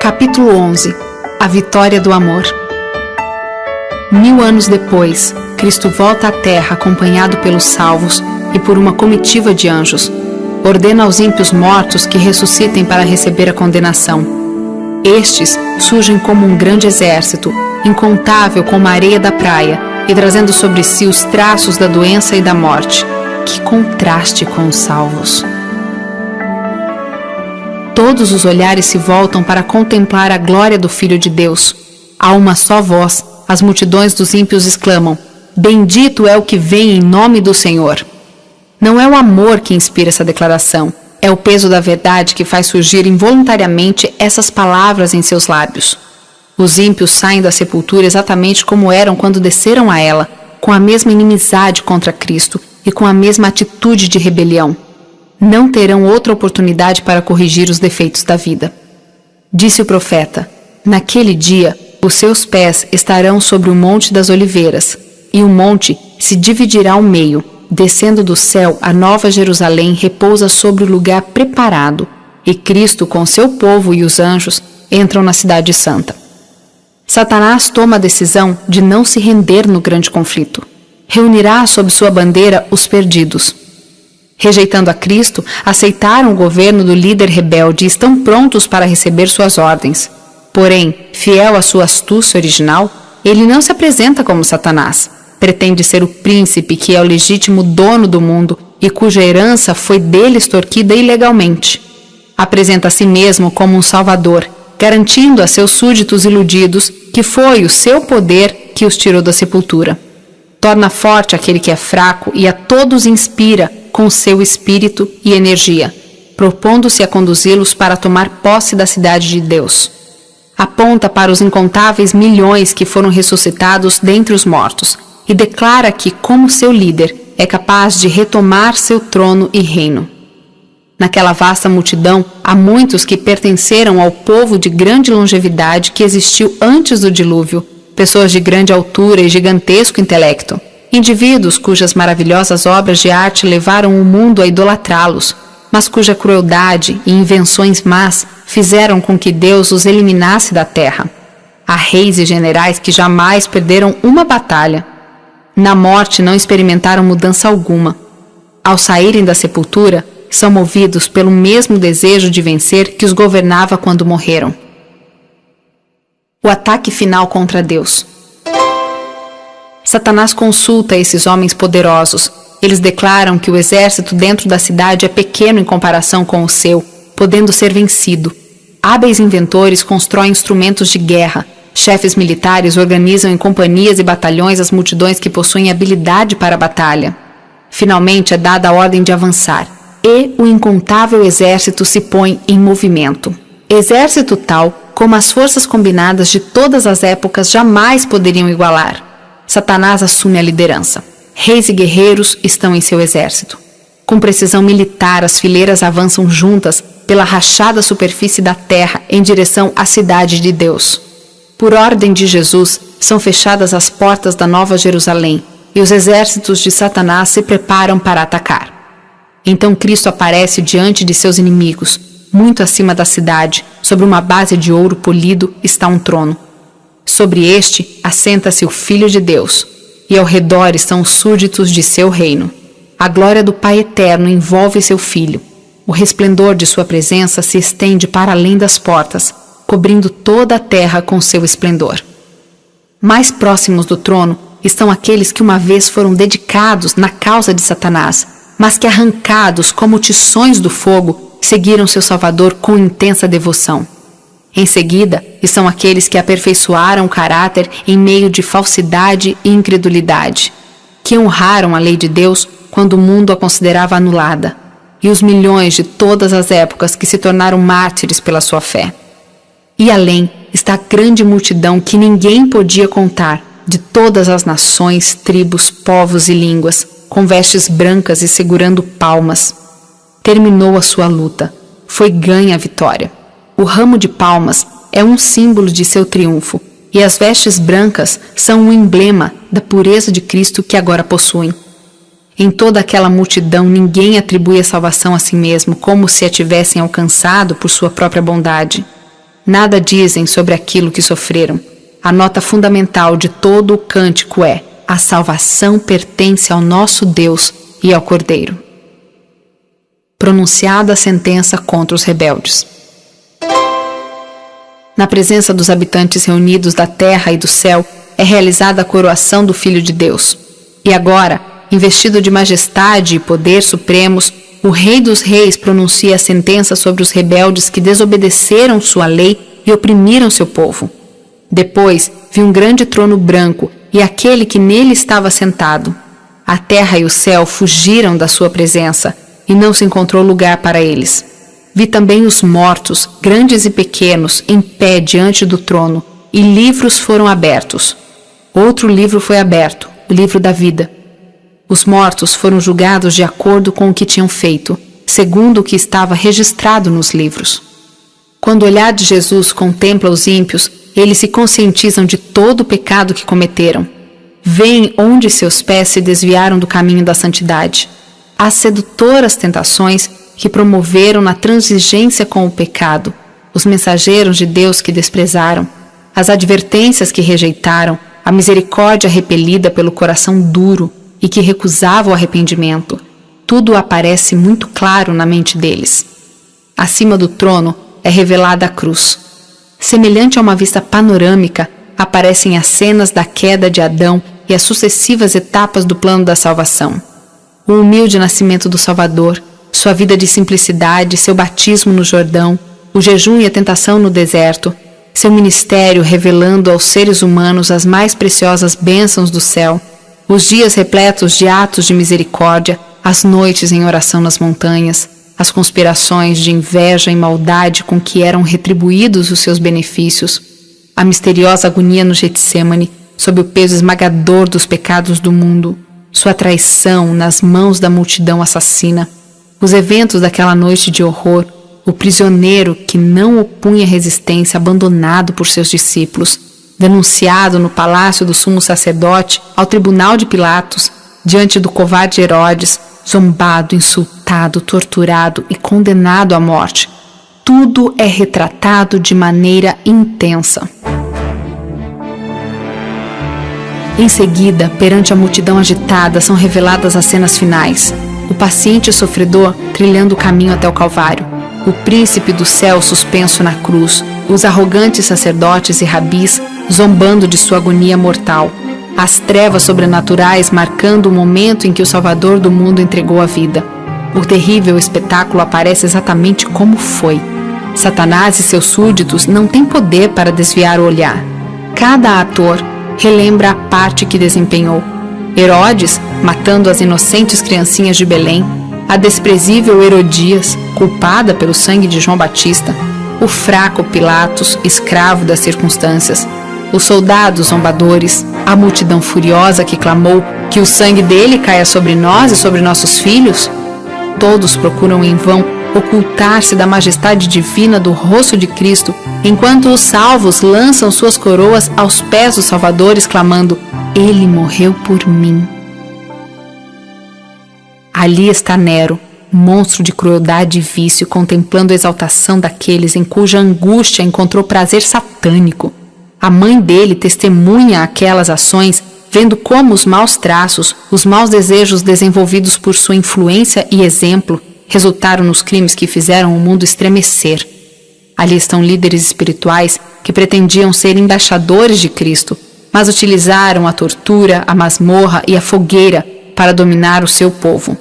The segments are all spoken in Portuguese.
Capítulo 11. A vitória do amor. 1000 anos depois, Cristo volta à terra acompanhado pelos salvos e por uma comitiva de anjos. Ordena aos ímpios mortos que ressuscitem para receber a condenação. Estes surgem como um grande exército, incontável como a areia da praia, e trazendo sobre si os traços da doença e da morte. Que contraste com os salvos! Todos os olhares se voltam para contemplar a glória do Filho de Deus. A uma só voz, as multidões dos ímpios exclamam: Bendito é o que vem em nome do Senhor. Não é o amor que inspira essa declaração, é o peso da verdade que faz surgir involuntariamente essas palavras em seus lábios. Os ímpios saem da sepultura exatamente como eram quando desceram a ela, com a mesma inimizade contra Cristo e com a mesma atitude de rebelião. Não terão outra oportunidade para corrigir os defeitos da vida. Disse o profeta: Naquele dia, os seus pés estarão sobre o Monte das Oliveiras, e o monte se dividirá ao meio. Descendo do céu, a nova Jerusalém repousa sobre o lugar preparado, e Cristo, com seu povo e os anjos, entram na cidade santa. Satanás toma a decisão de não se render no grande conflito. Reunirá sob sua bandeira os perdidos. Rejeitando a Cristo, aceitaram o governo do líder rebelde e estão prontos para receber suas ordens. Porém, fiel à sua astúcia original, ele não se apresenta como Satanás. Pretende ser o príncipe que é o legítimo dono do mundo e cuja herança foi dele extorquida ilegalmente. Apresenta a si mesmo como um salvador, garantindo a seus súditos iludidos que foi o seu poder que os tirou da sepultura. Torna forte aquele que é fraco e a todos inspira com seu espírito e energia, propondo-se a conduzi-los para tomar posse da cidade de Deus. Aponta para os incontáveis milhões que foram ressuscitados dentre os mortos e declara que, como seu líder, é capaz de retomar seu trono e reino. Naquela vasta multidão, há muitos que pertenceram ao povo de grande longevidade que existiu antes do dilúvio, pessoas de grande altura e gigantesco intelecto, indivíduos cujas maravilhosas obras de arte levaram o mundo a idolatrá-los, mas cuja crueldade e invenções más fizeram com que Deus os eliminasse da terra. Há reis e generais que jamais perderam uma batalha. Na morte não experimentaram mudança alguma. Ao saírem da sepultura, são movidos pelo mesmo desejo de vencer que os governava quando morreram. O ataque final contra Deus. Satanás consulta esses homens poderosos. Eles declaram que o exército dentro da cidade é pequeno em comparação com o seu, podendo ser vencido. Hábeis inventores constroem instrumentos de guerra. Chefes militares organizam em companhias e batalhões as multidões que possuem habilidade para a batalha. Finalmente é dada a ordem de avançar, e o incontável exército se põe em movimento. Exército tal como as forças combinadas de todas as épocas jamais poderiam igualar. Satanás assume a liderança. Reis e guerreiros estão em seu exército. Com precisão militar, as fileiras avançam juntas pela rachada superfície da terra em direção à cidade de Deus. Por ordem de Jesus, são fechadas as portas da Nova Jerusalém e os exércitos de Satanás se preparam para atacar. Então Cristo aparece diante de seus inimigos. Muito acima da cidade, sobre uma base de ouro polido, está um trono. Sobre este, assenta-se o Filho de Deus, e ao redor estão os súditos de seu reino. A glória do Pai Eterno envolve seu Filho. O resplendor de sua presença se estende para além das portas, cobrindo toda a terra com seu esplendor. Mais próximos do trono estão aqueles que uma vez foram dedicados na causa de Satanás, mas que, arrancados como tições do fogo, seguiram seu Salvador com intensa devoção. Em seguida, estão aqueles que aperfeiçoaram o caráter em meio de falsidade e incredulidade, que honraram a lei de Deus quando o mundo a considerava anulada, e os milhões de todas as épocas que se tornaram mártires pela sua fé. E além está a grande multidão que ninguém podia contar, de todas as nações, tribos, povos e línguas, com vestes brancas e segurando palmas. Terminou a sua luta. Foi ganha a vitória. O ramo de palmas é um símbolo de seu triunfo, e as vestes brancas são um emblema da pureza de Cristo que agora possuem. Em toda aquela multidão ninguém atribui a salvação a si mesmo como se a tivessem alcançado por sua própria bondade. Nada dizem sobre aquilo que sofreram. A nota fundamental de todo o cântico é: a salvação pertence ao nosso Deus e ao Cordeiro. Pronunciada a sentença contra os rebeldes. Na presença dos habitantes reunidos da terra e do céu, é realizada a coroação do Filho de Deus. E agora, investido de majestade e poder supremos, o Rei dos Reis pronuncia a sentença sobre os rebeldes que desobedeceram sua lei e oprimiram seu povo. Depois, vi um grande trono branco e aquele que nele estava sentado. A terra e o céu fugiram da sua presença, e não se encontrou lugar para eles. Vi também os mortos, grandes e pequenos, em pé diante do trono, e livros foram abertos. Outro livro foi aberto, o livro da vida. Os mortos foram julgados de acordo com o que tinham feito, segundo o que estava registrado nos livros. Quando o olhar de Jesus contempla os ímpios, eles se conscientizam de todo o pecado que cometeram. Veem onde seus pés se desviaram do caminho da santidade. As sedutoras tentações que promoveram na transigência com o pecado, os mensageiros de Deus que desprezaram, as advertências que rejeitaram, a misericórdia repelida pelo coração duro e que recusava o arrependimento, tudo aparece muito claro na mente deles. Acima do trono é revelada a cruz. Semelhante a uma vista panorâmica, aparecem as cenas da queda de Adão e as sucessivas etapas do plano da salvação. O humilde nascimento do Salvador, sua vida de simplicidade, seu batismo no Jordão, o jejum e a tentação no deserto, seu ministério revelando aos seres humanos as mais preciosas bênçãos do céu, os dias repletos de atos de misericórdia, as noites em oração nas montanhas, as conspirações de inveja e maldade com que eram retribuídos os seus benefícios, a misteriosa agonia no Getsêmani, sob o peso esmagador dos pecados do mundo, sua traição nas mãos da multidão assassina, os eventos daquela noite de horror, o prisioneiro que não opunha resistência abandonado por seus discípulos, denunciado no palácio do sumo sacerdote ao tribunal de Pilatos, diante do covarde Herodes, zombado, insultado, torturado e condenado à morte. Tudo é retratado de maneira intensa. Em seguida, perante a multidão agitada, são reveladas as cenas finais. O paciente sofredor trilhando o caminho até o Calvário, o príncipe do céu suspenso na cruz, os arrogantes sacerdotes e rabis zombando de sua agonia mortal, as trevas sobrenaturais marcando o momento em que o Salvador do mundo entregou a vida. O terrível espetáculo aparece exatamente como foi. Satanás e seus súditos não têm poder para desviar o olhar. Cada ator relembra a parte que desempenhou. Herodes, matando as inocentes criancinhas de Belém, a desprezível Herodias, culpada pelo sangue de João Batista, o fraco Pilatos, escravo das circunstâncias, os soldados zombadores, a multidão furiosa que clamou que o sangue dele caia sobre nós e sobre nossos filhos. Todos procuram em vão ocultar-se da majestade divina do rosto de Cristo, enquanto os salvos lançam suas coroas aos pés dos salvadores, clamando: Ele morreu por mim. Ali está Nero, monstro de crueldade e vício, contemplando a exaltação daqueles em cuja angústia encontrou prazer satânico. A mãe dele testemunha aquelas ações, vendo como os maus traços, os maus desejos desenvolvidos por sua influência e exemplo, resultaram nos crimes que fizeram o mundo estremecer. Ali estão líderes espirituais que pretendiam ser embaixadores de Cristo, mas utilizaram a tortura, a masmorra e a fogueira para dominar o seu povo.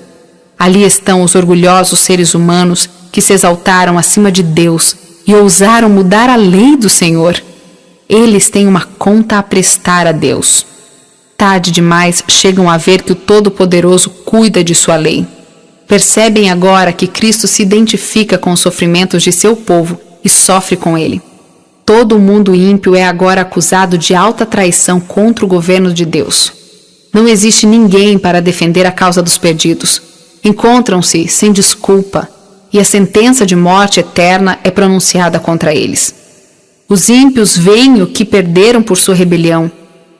Ali estão os orgulhosos seres humanos que se exaltaram acima de Deus e ousaram mudar a lei do Senhor. Eles têm uma conta a prestar a Deus. Tarde demais chegam a ver que o Todo-Poderoso cuida de sua lei. Percebem agora que Cristo se identifica com os sofrimentos de seu povo e sofre com ele. Todo o mundo ímpio é agora acusado de alta traição contra o governo de Deus. Não existe ninguém para defender a causa dos perdidos. Encontram-se sem desculpa, e a sentença de morte eterna é pronunciada contra eles. Os ímpios veem o que perderam por sua rebelião.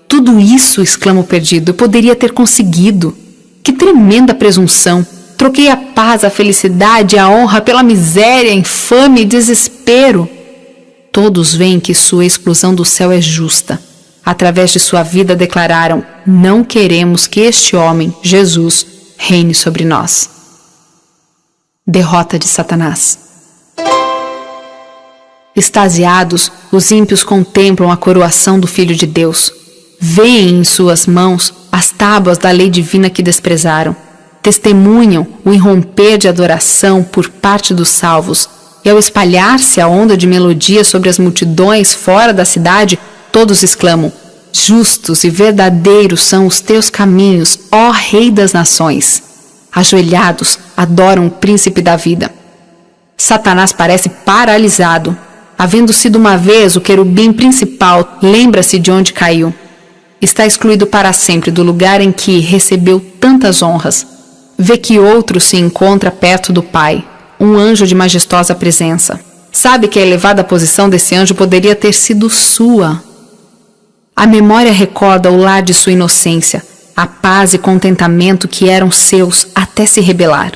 Tudo isso, exclama o perdido, eu poderia ter conseguido. Que tremenda presunção! Troquei a paz, a felicidade e a honra pela miséria, infame e desespero. Todos veem que sua exclusão do céu é justa. Através de sua vida declararam: não queremos que este homem, Jesus, reine sobre nós. Derrota de Satanás. Extasiados, os ímpios contemplam a coroação do Filho de Deus. Veem em suas mãos as tábuas da lei divina que desprezaram. Testemunham o irromper de adoração por parte dos salvos, e ao espalhar-se a onda de melodia sobre as multidões fora da cidade, todos exclamam: justos e verdadeiros são os teus caminhos, ó Rei das Nações. Ajoelhados, adoram o Príncipe da Vida. Satanás parece paralisado. Havendo sido uma vez o querubim principal, lembra-se de onde caiu. Está excluído para sempre do lugar em que recebeu tantas honras. Vê que outro se encontra perto do Pai, um anjo de majestosa presença. Sabe que a elevada posição desse anjo poderia ter sido sua. A memória recorda o lar de sua inocência, a paz e contentamento que eram seus até se rebelar.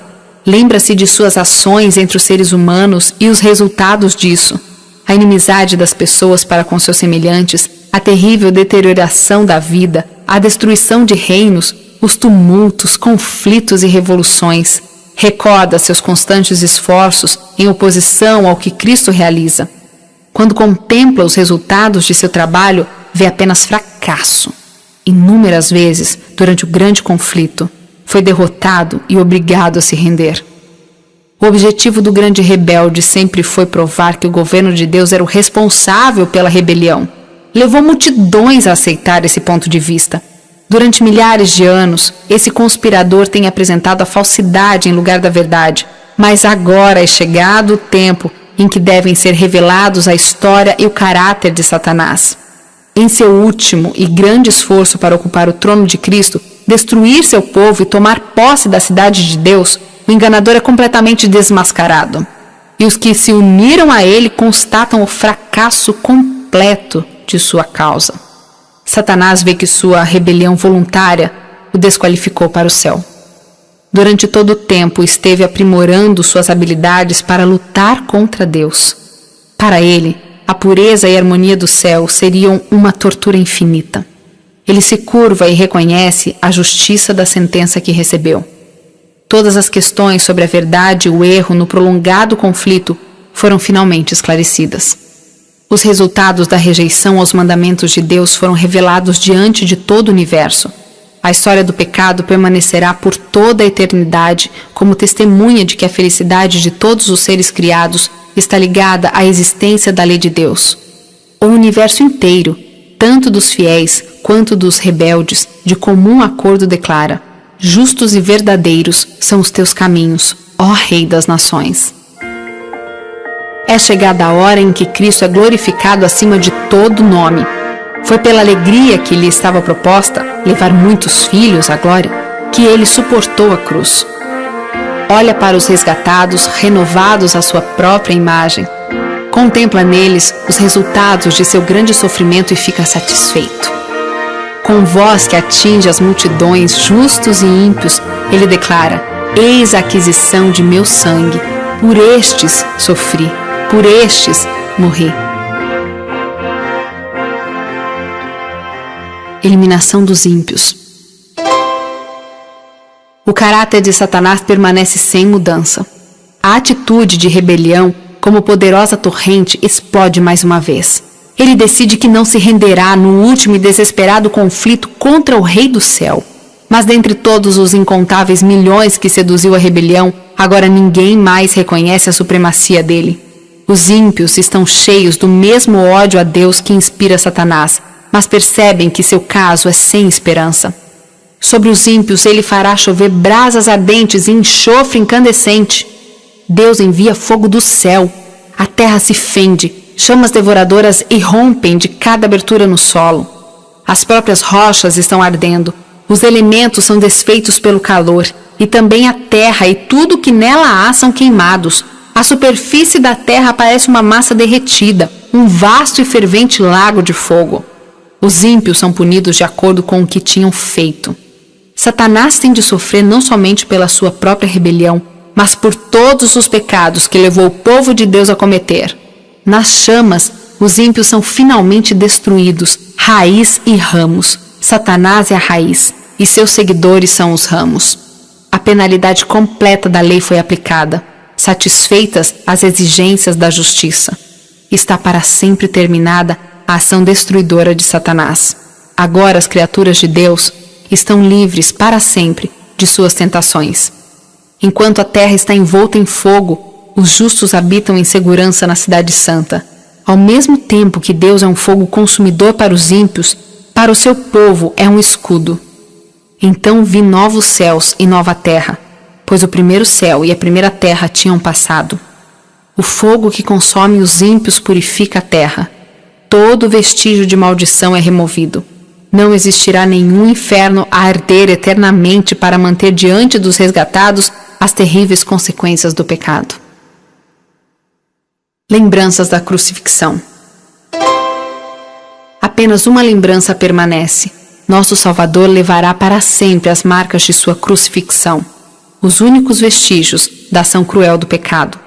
Lembra-se de suas ações entre os seres humanos e os resultados disso. A inimizade das pessoas para com seus semelhantes, a terrível deterioração da vida, a destruição de reinos, os tumultos, conflitos e revoluções. Recorda seus constantes esforços em oposição ao que Cristo realiza. Quando contempla os resultados de seu trabalho, vê apenas fracasso. Inúmeras vezes, durante o grande conflito, foi derrotado e obrigado a se render. O objetivo do grande rebelde sempre foi provar que o governo de Deus era o responsável pela rebelião. Levou multidões a aceitar esse ponto de vista. Durante milhares de anos, esse conspirador tem apresentado a falsidade em lugar da verdade, mas agora é chegado o tempo em que devem ser revelados a história e o caráter de Satanás. Em seu último e grande esforço para ocupar o trono de Cristo, destruir seu povo e tomar posse da cidade de Deus, o enganador é completamente desmascarado. E os que se uniram a ele constatam o fracasso completo de sua causa. Satanás vê que sua rebelião voluntária o desqualificou para o céu. Durante todo o tempo esteve aprimorando suas habilidades para lutar contra Deus. Para ele, a pureza e a harmonia do céu seriam uma tortura infinita. Ele se curva e reconhece a justiça da sentença que recebeu. Todas as questões sobre a verdade e o erro no prolongado conflito foram finalmente esclarecidas. Os resultados da rejeição aos mandamentos de Deus foram revelados diante de todo o universo. A história do pecado permanecerá por toda a eternidade como testemunha de que a felicidade de todos os seres criados está ligada à existência da lei de Deus. O universo inteiro, tanto dos fiéis quanto dos rebeldes, de comum acordo declara: justos e verdadeiros são os teus caminhos, ó Rei das Nações. É chegada a hora em que Cristo é glorificado acima de todo nome. Foi pela alegria que lhe estava proposta, levar muitos filhos à glória, que ele suportou a cruz. Olha para os resgatados, renovados à sua própria imagem. Contempla neles os resultados de seu grande sofrimento e fica satisfeito. Com voz que atinge as multidões, justos e ímpios, ele declara: eis a aquisição de meu sangue, por estes sofri, por estes morri. Eliminação dos ímpios. O caráter de Satanás permanece sem mudança. A atitude de rebelião, como poderosa torrente, explode mais uma vez. Ele decide que não se renderá no último e desesperado conflito contra o Rei do Céu. Mas dentre todos os incontáveis milhões que seduziu a rebelião, agora ninguém mais reconhece a supremacia dele. Os ímpios estão cheios do mesmo ódio a Deus que inspira Satanás, mas percebem que seu caso é sem esperança. Sobre os ímpios ele fará chover brasas ardentes e enxofre incandescente. Deus envia fogo do céu. A terra se fende, chamas devoradoras irrompem de cada abertura no solo. As próprias rochas estão ardendo, os elementos são desfeitos pelo calor, e também a terra e tudo que nela há são queimados. A superfície da terra parece uma massa derretida, um vasto e fervente lago de fogo. Os ímpios são punidos de acordo com o que tinham feito. Satanás tem de sofrer não somente pela sua própria rebelião, mas por todos os pecados que levou o povo de Deus a cometer. Nas chamas, os ímpios são finalmente destruídos, raiz e ramos. Satanás é a raiz, e seus seguidores são os ramos. A penalidade completa da lei foi aplicada, satisfeitas as exigências da justiça. Está para sempre terminada a ação destruidora de Satanás. Agora as criaturas de Deus estão livres para sempre de suas tentações. Enquanto a terra está envolta em fogo, os justos habitam em segurança na cidade santa. Ao mesmo tempo que Deus é um fogo consumidor para os ímpios, para o seu povo é um escudo. Então vi novos céus e nova terra, pois o primeiro céu e a primeira terra tinham passado. O fogo que consome os ímpios purifica a terra. Todo vestígio de maldição é removido. Não existirá nenhum inferno a arder eternamente para manter diante dos resgatados as terríveis consequências do pecado. Lembranças da crucifixão. Apenas uma lembrança permanece. Nosso Salvador levará para sempre as marcas de sua crucifixão, os únicos vestígios da ação cruel do pecado.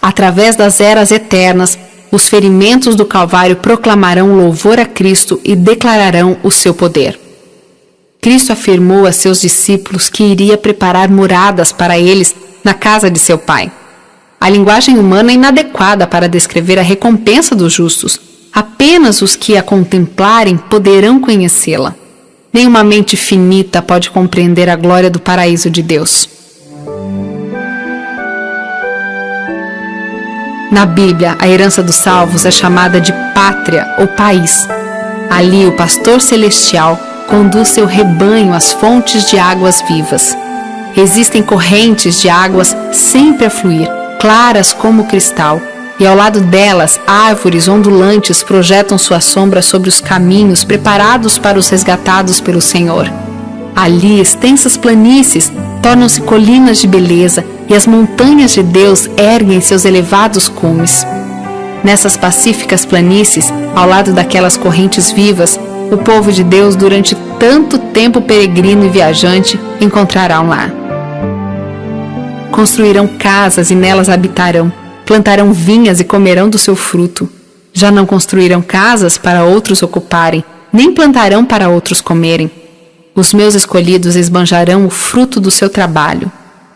Através das eras eternas, os ferimentos do Calvário proclamarão louvor a Cristo e declararão o seu poder. Cristo afirmou a seus discípulos que iria preparar moradas para eles na casa de seu Pai. A linguagem humana é inadequada para descrever a recompensa dos justos. Apenas os que a contemplarem poderão conhecê-la. Nenhuma mente finita pode compreender a glória do paraíso de Deus. Na Bíblia, a herança dos salvos é chamada de pátria ou país. Ali, o pastor celestial conduz seu rebanho às fontes de águas vivas. Existem correntes de águas sempre a fluir, claras como cristal, e ao lado delas, árvores ondulantes projetam sua sombra sobre os caminhos preparados para os resgatados pelo Senhor. Ali, extensas planícies tornam-se colinas de beleza e as montanhas de Deus erguem seus elevados cumes. Nessas pacíficas planícies, ao lado daquelas correntes vivas, o povo de Deus, durante tanto tempo peregrino e viajante, encontrará um lar. Construirão casas e nelas habitarão. Plantarão vinhas e comerão do seu fruto. Já não construirão casas para outros ocuparem, nem plantarão para outros comerem. Os meus escolhidos esbanjarão o fruto do seu trabalho.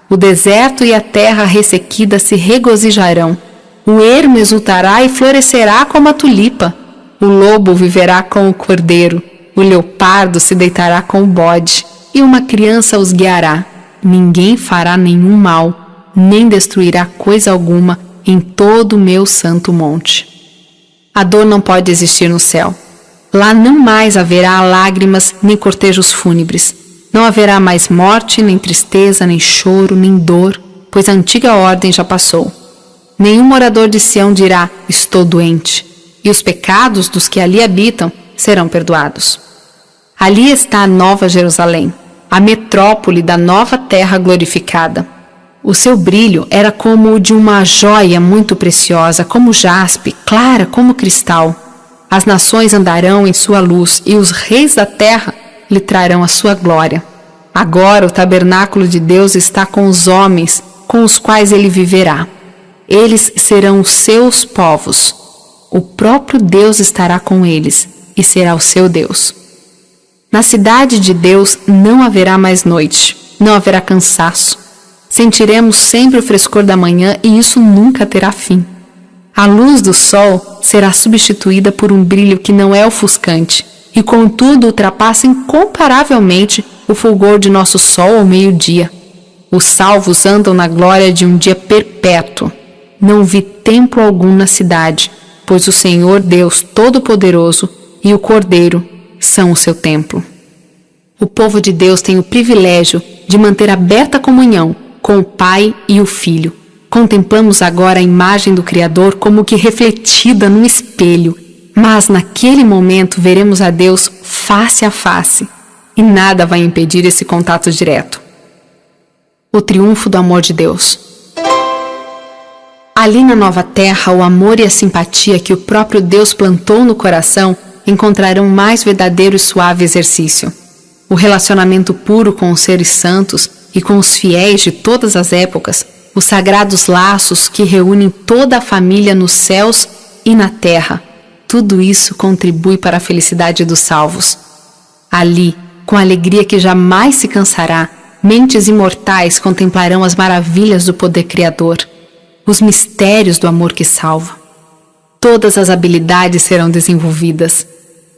O deserto e a terra ressequida se regozijarão. O ermo exultará e florescerá como a tulipa. O lobo viverá com o cordeiro. O leopardo se deitará com o bode. E uma criança os guiará. Ninguém fará nenhum mal, nem destruirá coisa alguma em todo o meu santo monte. A dor não pode existir no céu. Lá não mais haverá lágrimas nem cortejos fúnebres. Não haverá mais morte, nem tristeza, nem choro, nem dor, pois a antiga ordem já passou. Nenhum morador de Sião dirá, estou doente, e os pecados dos que ali habitam serão perdoados. Ali está a nova Jerusalém, a metrópole da nova terra glorificada. O seu brilho era como o de uma joia muito preciosa, como jaspe, clara como cristal. As nações andarão em sua luz e os reis da terra lhe trarão a sua glória. Agora o tabernáculo de Deus está com os homens, com os quais ele viverá. Eles serão os seus povos. O próprio Deus estará com eles e será o seu Deus. Na cidade de Deus não haverá mais noite, não haverá cansaço. Sentiremos sempre o frescor da manhã e isso nunca terá fim. A luz do sol será substituída por um brilho que não é ofuscante e, contudo, ultrapassa incomparavelmente o fulgor de nosso sol ao meio-dia. Os salvos andam na glória de um dia perpétuo. Não vi templo algum na cidade, pois o Senhor Deus Todo-Poderoso e o Cordeiro são o seu templo. O povo de Deus tem o privilégio de manter aberta a comunhão com o Pai e o Filho. Contemplamos agora a imagem do Criador como que refletida num espelho, mas naquele momento veremos a Deus face a face, e nada vai impedir esse contato direto. O triunfo do amor de Deus. Ali na nova terra, o amor e a simpatia que o próprio Deus plantou no coração encontrarão mais verdadeiro e suave exercício. O relacionamento puro com os seres santos e com os fiéis de todas as épocas, os sagrados laços que reúnem toda a família nos céus e na terra, Tudo isso contribui para a felicidade dos salvos. Ali, com alegria que jamais se cansará, mentes imortais contemplarão as maravilhas do poder criador, os mistérios do amor que salva. Todas as habilidades serão desenvolvidas,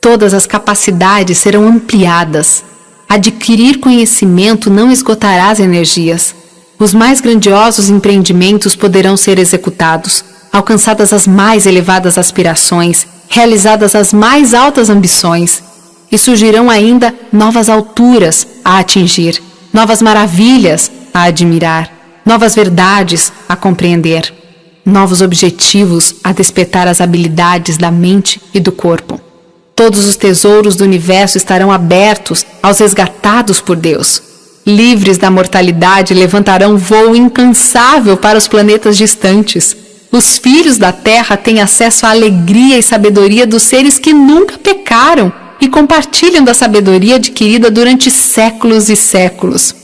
todas as capacidades serão ampliadas. Adquirir conhecimento não esgotará as energias. Os mais grandiosos empreendimentos poderão ser executados, alcançadas as mais elevadas aspirações, realizadas as mais altas ambições, e surgirão ainda novas alturas a atingir, novas maravilhas a admirar, novas verdades a compreender, novos objetivos a despertar as habilidades da mente e do corpo. Todos os tesouros do universo estarão abertos aos resgatados por Deus. Livres da mortalidade, levantarão voo incansável para os planetas distantes. Os filhos da terra têm acesso à alegria e sabedoria dos seres que nunca pecaram e compartilham da sabedoria adquirida durante séculos e séculos.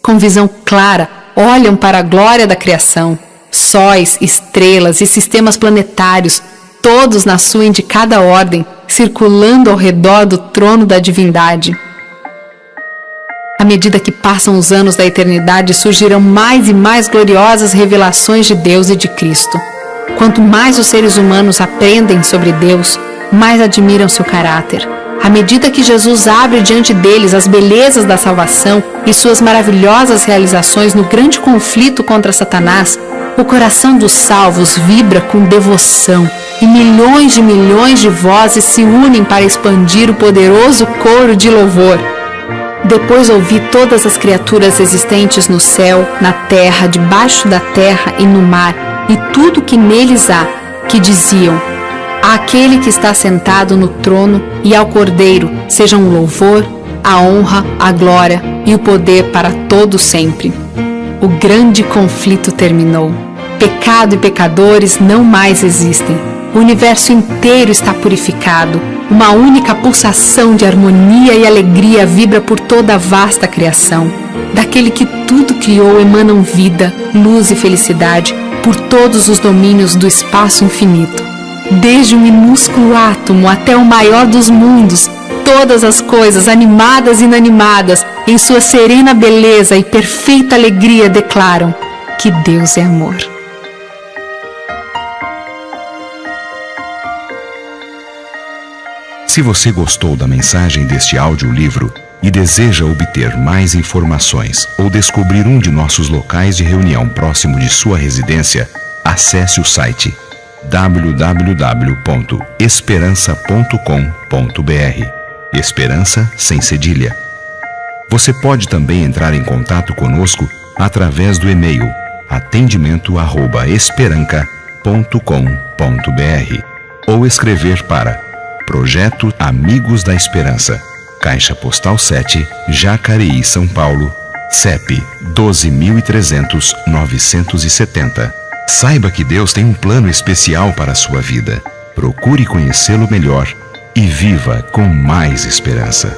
Com visão clara, olham para a glória da criação. Sóis, estrelas e sistemas planetários, todos na sua indicada ordem, circulando ao redor do trono da divindade. À medida que passam os anos da eternidade, surgirão mais e mais gloriosas revelações de Deus e de Cristo. Quanto mais os seres humanos aprendem sobre Deus, mais admiram seu caráter. À medida que Jesus abre diante deles as belezas da salvação e suas maravilhosas realizações no grande conflito contra Satanás, o coração dos salvos vibra com devoção e milhões de vozes se unem para expandir o poderoso coro de louvor. Depois ouvi todas as criaturas existentes no céu, na terra, debaixo da terra e no mar, e tudo que neles há, que diziam: àquele que está sentado no trono e ao Cordeiro sejam o louvor, a honra, a glória e o poder para todo sempre. O grande conflito terminou. Pecado e pecadores não mais existem. O universo inteiro está purificado. Uma única pulsação de harmonia e alegria vibra por toda a vasta criação. Daquele que tudo criou emanam vida, luz e felicidade por todos os domínios do espaço infinito. Desde o minúsculo átomo até o maior dos mundos, todas as coisas, animadas e inanimadas, em sua serena beleza e perfeita alegria, declaram que Deus é amor. Se você gostou da mensagem deste audiolivro e deseja obter mais informações ou descobrir um de nossos locais de reunião próximo de sua residência, acesse o site www.esperança.com.br. Esperança sem cedilha. Você pode também entrar em contato conosco através do e-mail atendimento@esperanca.com.br ou escrever para Projeto Amigos da Esperança, Caixa Postal 7, Jacareí, São Paulo, CEP 12.300.970. Saiba que Deus tem um plano especial para a sua vida. Procure conhecê-lo melhor e viva com mais esperança.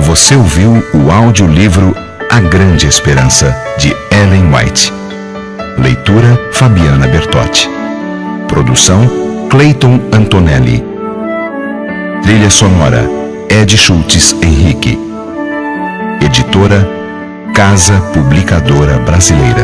Você ouviu o audiolivro A Grande Esperança, de Ellen White. Leitura Fabiana Bertotti. Produção Clayton Antonelli. Trilha sonora Ed Schultz Henrique. Editora Casa Publicadora Brasileira.